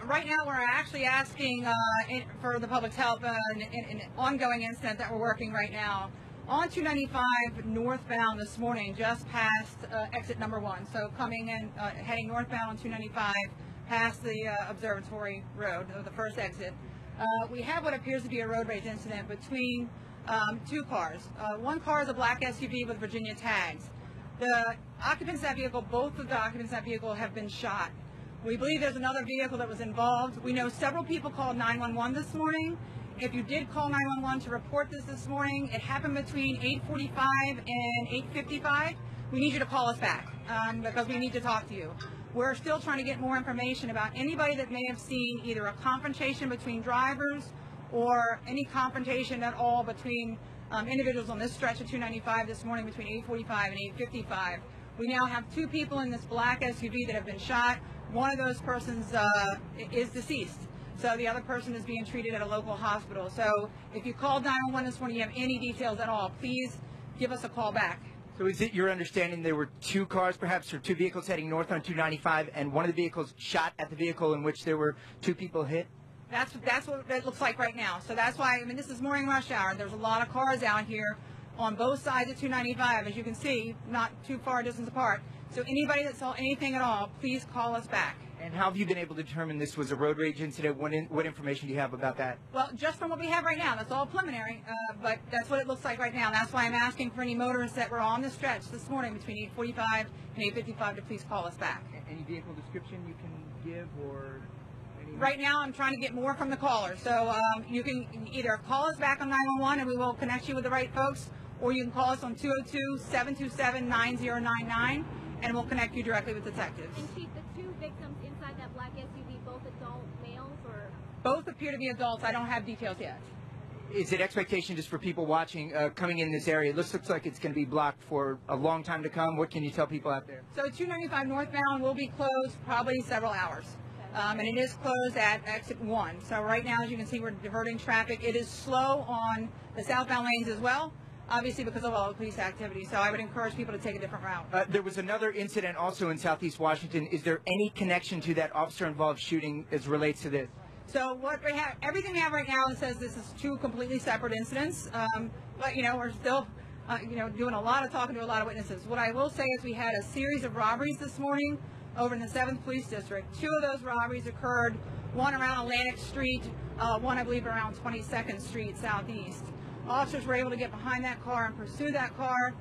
Right now, we're actually asking for the public's help in an ongoing incident that we're working right now. On 295 northbound this morning, just past exit number 1. So coming in, heading northbound on 295, past the Observatory Road, the first exit. We have what appears to be a road rage incident between two cars. One car is a black SUV with Virginia tags. The occupants of that vehicle, both of the occupants of that vehicle have been shot. We believe there's another vehicle that was involved. We know several people called 911 this morning. If you did call 911 to report this morning, it happened between 8:45 and 8:55. We need you to call us back because we need to talk to you. We're still trying to get more information about anybody that may have seen either a confrontation between drivers or any confrontation at all between individuals on this stretch of 295 this morning between 8:45 and 8:55. We now have 2 people in this black SUV that have been shot. One of those persons is deceased. So the other person is being treated at a local hospital. So if you called 911 this morning, you have any details at all, please give us a call back. So is it your understanding there were 2 cars perhaps, or 2 vehicles heading north on 295, and one of the vehicles shot at the vehicle in which there were 2 people hit? That's what it looks like right now. So that's why, I mean, this is morning rush hour. There's a lot of cars out here on both sides of 295, as you can see, not too far distance apart. So anybody that saw anything at all, please call us back. And how have you been able to determine this was a road rage incident? What information do you have about that? Well, just from what we have right now, that's all preliminary, but that's what it looks like right now. That's why I'm asking for any motorists that were on the stretch this morning between 8:45 and 8:55 to please call us back. Any vehicle description you can give or... Right now, I'm trying to get more from the caller. So you can either call us back on 911 and we will connect you with the right folks, or you can call us on 202-727-9099 and we'll connect you directly with detectives. And Chief, the 2 victims inside that black SUV, both adult males or? Both appear to be adults. I don't have details yet. Is it expectation just for people watching, coming in this area? It looks like it's going to be blocked for a long time to come. What can you tell people out there? So 295 northbound will be closed probably several hours. And it is closed at exit 1. So right now, as you can see, we're diverting traffic. It is slow on the southbound lanes as well, obviously because of all the police activity. So I would encourage people to take a different route. There was another incident also in Southeast Washington. Is there any connection to that officer-involved shooting as relates to this? So what we have, everything we have right now says this is 2 completely separate incidents. But, you know, we're still, doing a lot of talking to a lot of witnesses. What I will say is we had a series of robberies this morning over in the 7th Police District. 2 of those robberies occurred, one around Atlantic Street, one I believe around 22nd Street Southeast. Officers were able to get behind that car and pursue that car.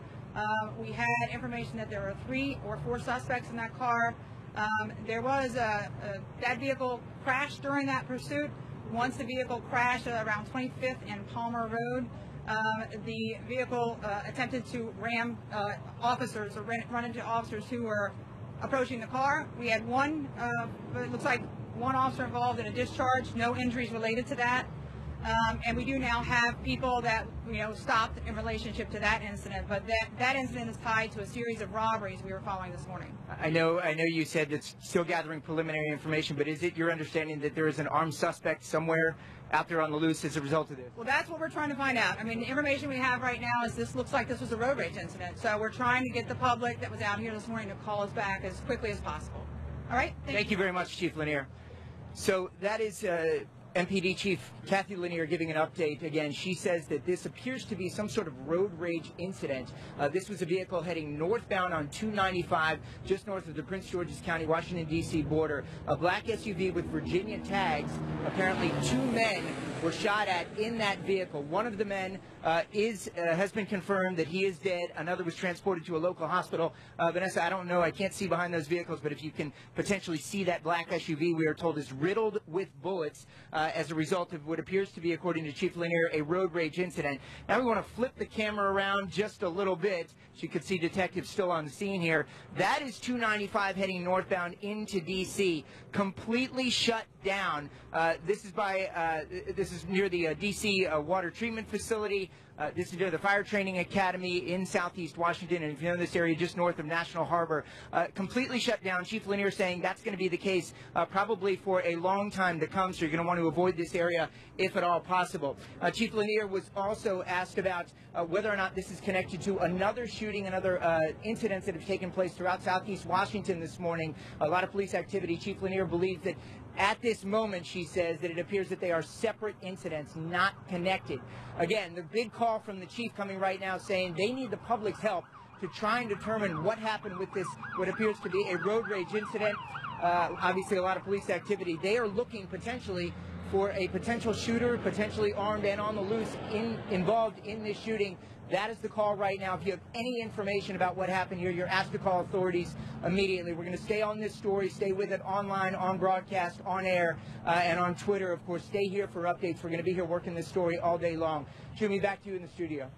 We had information that there were 3 or 4 suspects in that car. There was that vehicle crashed during that pursuit. Once the vehicle crashed around 25th and Palmer Road, the vehicle attempted to ram officers or run into officers who were approaching the car. We had one, it looks like one officer involved in a discharge, no injuries related to that. And we do now have people that, stopped in relationship to that incident, but that incident is tied to a series of robberies we were following this morning. I know you said it's still gathering preliminary information, but is it your understanding that there is an armed suspect somewhere out there on the loose as a result of this? Well, that's what we're trying to find out. I mean, the information we have right now is this looks like this was a road rage incident. So we're trying to get the public that was out here this morning to call us back as quickly as possible. All right? Thank you very much, Chief Lanier. So that is MPD Chief Cathy Lanier giving an update. Again, she says that this appears to be some sort of road rage incident. This was a vehicle heading northbound on 295, just north of the Prince George's County, Washington, D.C. border. A black SUV with Virginia tags. Apparently 2 men were shot at in that vehicle. One of the men has been confirmed that he is dead. Another was transported to a local hospital. Vanessa, I don't know. I can't see behind those vehicles, but if you can potentially see that black SUV, we are told is riddled with bullets as a result of what appears to be, according to Chief Lanier, a road rage incident. Now we want to flip the camera around just a little bit. So you can see detectives still on the scene here. That is 295 heading northbound into D.C. Completely shut down. This is near the D.C. water treatment facility. This is near the Fire Training Academy in Southeast Washington, and if you know this area, just north of National Harbor. Completely shut down. Chief Lanier saying that's going to be the case probably for a long time to come, so you're going to want to avoid this area if at all possible. Chief Lanier was also asked about whether or not this is connected to another shooting and other incidents that have taken place throughout Southeast Washington this morning. A lot of police activity. Chief Lanier believes that At this moment, she says that it appears that they are separate incidents, not connected. Again, the big call from the chief coming right now saying they need the public's help to try and determine what happened with this, what appears to be a road rage incident. Obviously, a lot of police activity. They are looking potentially for a potential shooter, potentially armed and on the loose, involved in this shooting. That is the call right now. If you have any information about what happened here, you're asked to call authorities immediately. We're going to stay on this story, stay with it online, on broadcast, on air, and on Twitter. Of course, stay here for updates. We're going to be here working this story all day long. Jimmy, back to you in the studio.